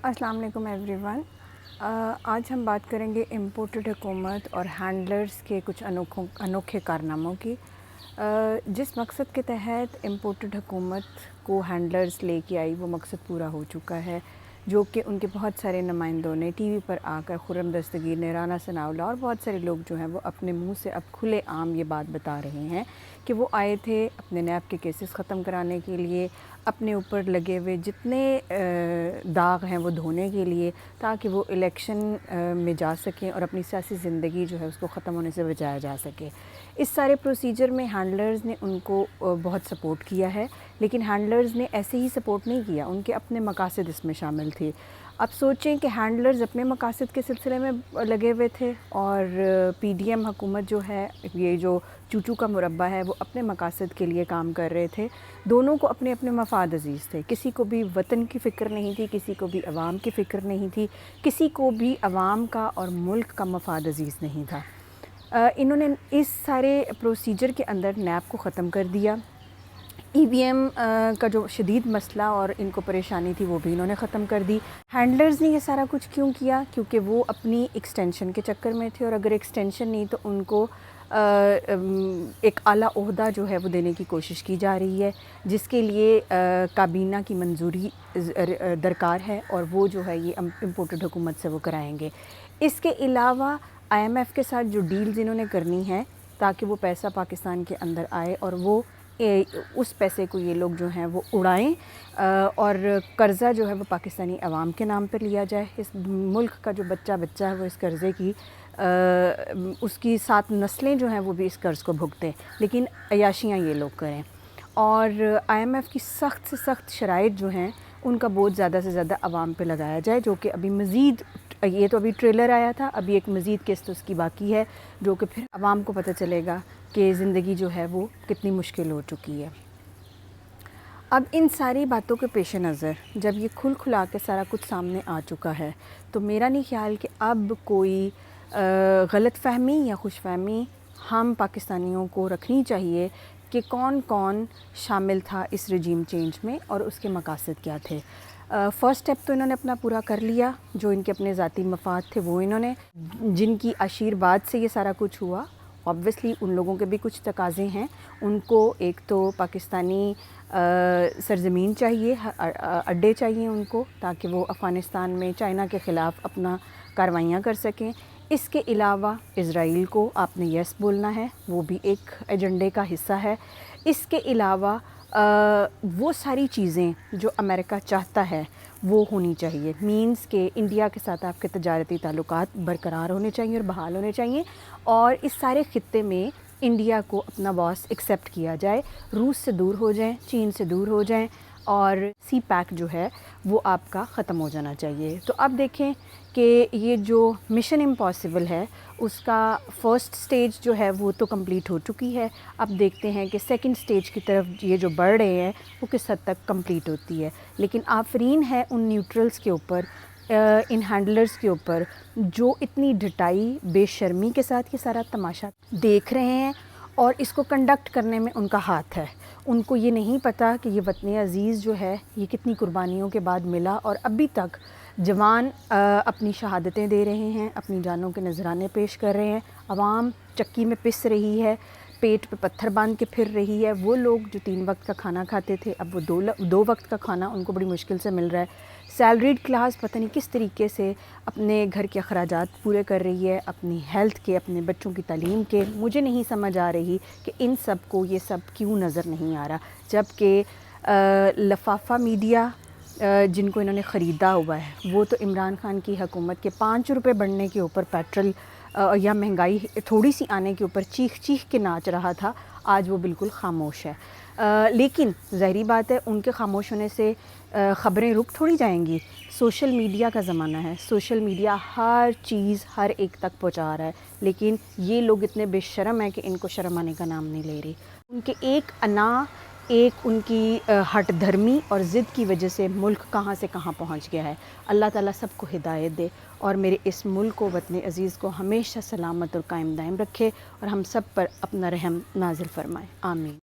السلام علیکم every one. آج ہم بات کریں گے امپورٹڈ حکومت اور ہینڈلرز کے کچھ انوکھے کارناموں کی۔ جس مقصد کے تحت امپورٹڈ حکومت کو ہینڈلرز لے کے آئی وہ مقصد پورا ہو چکا ہے، جو کہ ان کے بہت سارے نمائندوں نے ٹی وی پر آ کر خرم دستگیر نے، رانا ثناءاللہ اور بہت سارے لوگ جو ہیں وہ اپنے منہ سے اب کھلے عام یہ بات بتا رہے ہیں کہ وہ آئے تھے اپنے نیب کے کیسز ختم کرانے کے لیے، اپنے اوپر لگے ہوئے جتنے داغ ہیں وہ دھونے کے لیے، تاکہ وہ الیکشن میں جا سکیں اور اپنی سیاسی زندگی جو ہے اس کو ختم ہونے سے بچایا جا سکے۔ اس سارے پروسیجر میں ہینڈلرز نے ان کو بہت سپورٹ کیا ہے، لیکن ہینڈلرز نے ایسے ہی سپورٹ نہیں کیا، ان کے اپنے مقاصد اس میں شامل تھے۔ اب سوچیں کہ ہینڈلرز اپنے مقاصد کے سلسلے میں لگے ہوئے تھے اور پی ڈی ایم حکومت جو ہے، یہ جو چوچو کا مربع ہے، وہ اپنے مقاصد کے لیے کام کر رہے تھے۔ دونوں کو اپنے اپنے مفاد عزیز تھے، کسی کو بھی وطن کی فکر نہیں تھی، کسی کو بھی عوام کی فکر نہیں تھی، کسی کو بھی عوام کا اور ملک کا مفاد عزیز نہیں تھا۔ انہوں نے اس سارے پروسیجر کے اندر نیب کو ختم کر دیا۔ ای وی ایم کا جو شدید مسئلہ اور ان کو پریشانی تھی وہ بھی انہوں نے ختم کر دی۔ ہینڈلرز نے یہ سارا کچھ کیوں کیا؟ کیونکہ وہ اپنی ایکسٹینشن کے چکر میں تھے، اور اگر ایکسٹینشن نہیں تو ان کو ایک اعلیٰ عہدہ جو ہے وہ دینے کی کوشش کی جا رہی ہے، جس کے لیے کابینہ کی منظوری درکار ہے، اور وہ جو ہے یہ امپورٹڈ حکومت سے وہ کرائیں گے۔ اس کے علاوہ آئی ایم ایف کے ساتھ جو ڈیلز انہوں نے کرنی ہے تاکہ وہ پیسہ پاکستان کے اندر آئے اور وہ اس پیسے کو یہ لوگ جو ہیں وہ اڑائیں، اور قرضہ جو ہے وہ پاکستانی عوام کے نام پر لیا جائے۔ اس ملک کا جو بچہ ہے وہ اس قرضے کی اس کی 7 نسلیں جو ہیں وہ بھی اس قرض کو بھگتیں، لیکن عیاشیاں یہ لوگ کریں، اور آئی ایم ایف کی سخت سے سخت شرائط جو ہیں ان کا بوجھ زیادہ سے زیادہ عوام پہ لگایا جائے، جو کہ ابھی مزید، یہ تو ابھی ٹریلر آیا تھا، ابھی ایک مزید قسط اس کی باقی ہے، جو کہ پھر عوام کو پتہ چلے گا کہ زندگی جو ہے وہ کتنی مشکل ہو چکی ہے۔ اب ان ساری باتوں کے پیش نظر جب یہ کھل کھلا کے سارا کچھ سامنے آ چکا ہے، تو میرا نہیں خیال کہ اب کوئی غلط فہمی یا خوش فہمی ہم پاکستانیوں کو رکھنی چاہیے کہ کون کون شامل تھا اس رجیم چینج میں اور اس کے مقاصد کیا تھے۔ فرسٹ سٹیپ تو انہوں نے اپنا پورا کر لیا، جو ان کے اپنے ذاتی مفاد تھے وہ انہوں نے، جن کی آشیرواد سے یہ سارا کچھ ہوا۔ اوبویسلی ان لوگوں کے بھی کچھ تقاضے ہیں، ان کو ایک تو پاکستانی سرزمین چاہیے، اڈے چاہیے ان کو، تاکہ وہ افغانستان میں چائنا کے خلاف اپنا کاروائیاں کر سکیں۔ اس کے علاوہ اسرائیل کو آپ نے یس بولنا ہے، وہ بھی ایک ایجنڈے کا حصہ ہے۔ اس کے علاوہ وہ ساری چیزیں جو امریکہ چاہتا ہے وہ ہونی چاہیے، مینز کہ انڈیا کے ساتھ آپ کے تجارتی تعلقات برقرار ہونے چاہیے اور بحال ہونے چاہیے، اور اس سارے خطے میں انڈیا کو اپنا باس ایکسیپٹ کیا جائے، روس سے دور ہو جائیں، چین سے دور ہو جائیں، اور سی پیک جو ہے وہ آپ کا ختم ہو جانا چاہیے۔ تو اب دیکھیں کہ یہ جو مشن امپاسبل ہے اس کا فرسٹ سٹیج جو ہے وہ تو کمپلیٹ ہو چکی ہے، اب دیکھتے ہیں کہ سیکنڈ سٹیج کی طرف یہ جو بڑھ رہے ہیں وہ کس حد تک کمپلیٹ ہوتی ہے۔ لیکن آفرین ہے ان نیوٹرلز کے اوپر، ان ہینڈلرز کے اوپر، جو اتنی ڈھٹائی بے شرمی کے ساتھ یہ سارا تماشا دیکھ رہے ہیں اور اس کو کنڈکٹ کرنے میں ان کا ہاتھ ہے۔ ان کو یہ نہیں پتہ کہ یہ وطن عزیز جو ہے یہ کتنی قربانیوں کے بعد ملا، اور ابھی تک جوان اپنی شہادتیں دے رہے ہیں، اپنی جانوں کے نذرانے پیش کر رہے ہیں، عوام چکی میں پس رہی ہے، پیٹ پہ پتھر باندھ کے پھر رہی ہے۔ وہ لوگ جو 3 وقت کا کھانا کھاتے تھے اب وہ 2 وقت کا کھانا ان کو بڑی مشکل سے مل رہا ہے۔ سیلریڈ کلاس پتہ نہیں کس طریقے سے اپنے گھر کے اخراجات پورے کر رہی ہے، اپنی ہیلتھ کے، اپنے بچوں کی تعلیم کے۔ مجھے نہیں سمجھ آ رہی کہ ان سب کو یہ سب کیوں نظر نہیں آ رہا، جب کہ لفافہ میڈیا جن کو انہوں نے خریدا ہوا ہے وہ تو عمران خان کی حکومت کے 5 روپے بڑھنے کے اوپر، پیٹرول یا مہنگائی تھوڑی سی آنے کے اوپر چیخ چیخ کے ناچ رہا تھا، آج وہ بالکل خاموش ہے۔ لیکن ظاہری بات ہے ان کے خاموش ہونے سے خبریں رک تھوڑی جائیں گی۔ سوشل میڈیا کا زمانہ ہے، سوشل میڈیا ہر چیز ہر ایک تک پہنچا رہا ہے، لیکن یہ لوگ اتنے بے شرم ہیں کہ ان کو شرم آنے کا نام نہیں لے رہی۔ ان کے ایک انا، ایک ان کی ہٹ دھرمی اور ضد کی وجہ سے ملک کہاں سے کہاں پہنچ گیا ہے۔ اللہ تعالیٰ سب کو ہدایت دے اور میرے اس ملک کو، وطن عزیز کو ہمیشہ سلامت اور قائم دائم رکھے، اور ہم سب پر اپنا رحم نازل فرمائے، آمین۔